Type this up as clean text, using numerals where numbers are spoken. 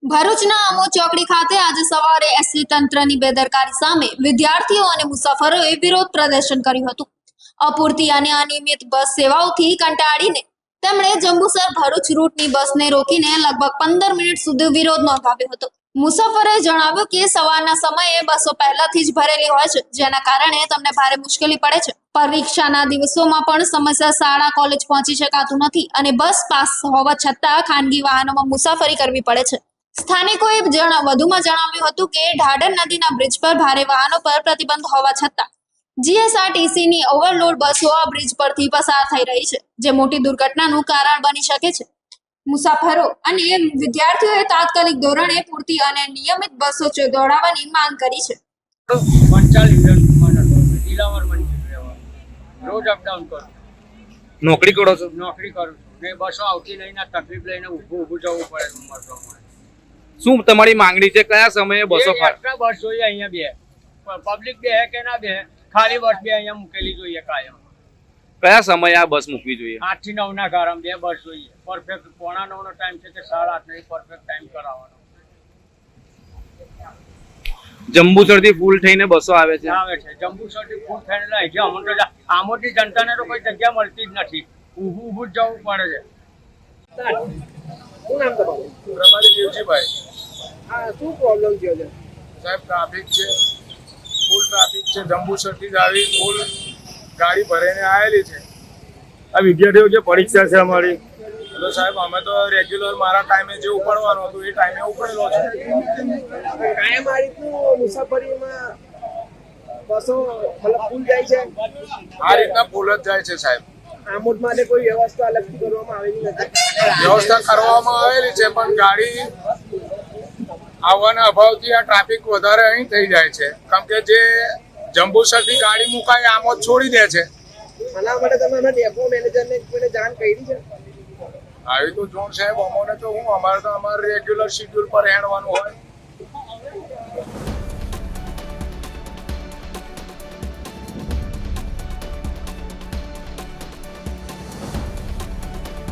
ભરૂચના અમો ચોકડી ખાતે આજે સવારે એસટી તંત્રની બેદરકારી સામે વિદ્યાર્થીઓ અને મુસાફરોએ વિરોધ પ્રદર્શન કર્યું હતું। અપૂરતી અને અનિયમિત બસ સેવાઓથી કંટાળીને તેમણે જંબુસર ભરૂચ રૂટની બસને રોકીને લગભગ 15 મિનિટ સુધી વિરોધ નોંધાવ્યો હતો। મુસાફરોએ જણાવ્યું કે સવારના સમયે બસો પહેલાથી જ ભરેલી હોય છે, જેના કારણે તમને ભારે મુશ્કેલી પડે છે। પરીક્ષાના દિવસોમાં પણ સમયસર શાળા કોલેજ પહોંચી શકાતું નથી અને બસ પાસ હોવા છતાં ખાનગી વાહનોમાં મુસાફરી કરવી પડે છે। સ્થાનિકોએ વધુમાં જણાવ્યું હતું કે ઢાઢર નદીના બ્રિજ પર ભારે વાહનો પર પ્રતિબંધ હોવા છતાં જીએસઆરટીસીની ઓવરલોડ બસો આ બ્રિજ પરથી પસાર થઈ રહી છે, જે મોટી દુર્ઘટનાનું કારણ બની શકે છે। મુસાફરો અને વિદ્યાર્થીઓએ તાત્કાલિક ધોરણે પૂરતી અને નિયમિત બસો દોડાવવાની માંગ કરી છે। રોજ અપડાઉન કરું, નોકરી કરો છો? નોકરી કરું છું ને બસો આવતી લઈને તકલીફ લઈને ઊભું જવું પડે ઉંમર પ્રમાણે। શું તમારી માંગણી છે? કયા સમયે બસો એક્સ્ટ્રા બસ જોઈએ અહીંયા બે, પબ્લિક બે કે ના બે, ખાલી બસ બે અહીંયા મૂકેલી જોઈએ કાયમ। કયા સમયે આ બસ મૂકવી જોઈએ? 8 થી 9 ના ગાળામાં બે બસ જોઈએ। પરફેક્ટ 8:45 નો ટાઈમ છે કે 8:30 નો પરફેક્ટ ટાઈમ કરાવવાનો। જંબુસર થી ફૂલ થઈને બસો આવે છે? જંબુસર થી ફૂલ થઈને લઈ જાય। આમોદની જનતાને તો કોઈ જગ્યા મળતી જ નથી, ઊભું જ જવું પડે છે। શું નામ તમારું? પ્રભારી દેવજીભાઈ। હા, શું પ્રોબ્લેમ થયો છે સાહેબ? ટ્રાફિક છે, ફૂલ ટ્રાફિક છે। જંબુસરથી જ આવી ફૂલ ગાડી ભરીને આવેલી છે। આ વિદ્યાર્થીઓ જે પરીક્ષા છે અમારી, તો સાહેબ અમે તો રેગ્યુલર મારા ટાઈમે જે ઉપડવાનું હતું એ ટાઈમે ઉપડેલો છે। કાયમ આ રીતનું મુસાફરીમાં બસો મતલબ ફૂલ જાય છે? આ રીતના ફૂલ જ જાય છે સાહેબ। આમોદ માટે કોઈ વ્યવસ્થા અલગથી કરવામાં આવેલી નથી? વ્યવસ્થા કરવામાં આવેલી છે, પણ ગાડી આવવાના અભાવથી આ ટ્રાફિક વધારે અહીં થઈ જાય છે, કેમ કે જે જંબુસરથી ગાડી મુકાય આમોદ છોડી દે છે। આના માટે તમે અમે ડેપો મેનેજરને કોઈને જાણ કરી છે? આવી તો જોણ સાહેબ અમોને તો અમારે રેગ્યુલર શિડ્યુલ પર હેડવાનું હોય।